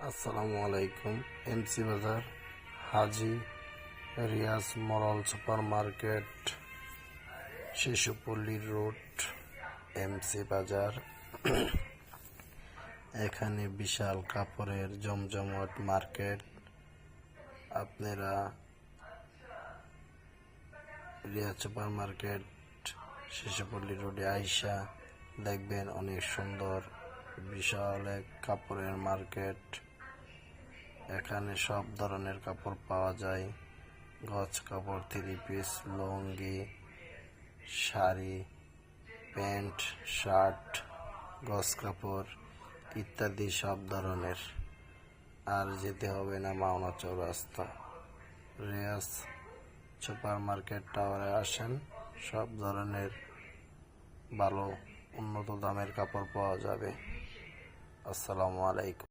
আসসালামু আলাইকুম। এমসি বাজার, হাজি রিয়াজ মরল সুপার মার্কেট, শিশুপল্লী রোড, এমসি বাজার। এখানে বিশাল কাপড়ের জমজমাট মার্কেট। আপনারা রিয়াজ সুপার মার্কেট, শিশুপল্লী রোডে আইসা দেখবেন অনেক সুন্দর বিশাল এক কাপড়ের মার্কেট। এখানে সব ধরনের কাপড় পাওয়া যায়। গজ কাপড়, থ্রি পিস, লুঙ্গি, শাড়ি, প্যান্ট, শার্ট, গজ কাপড় ইত্যাদি সব ধরনের। আর যেতে হবে না মাওনা চৌরাস্তা। রিয়াজ সুপার মার্কেট টাওয়ারে আসেন, সব ধরনের ভালো উন্নত দামের কাপড় পাওয়া যাবে। আসসালামু আলাইকুম।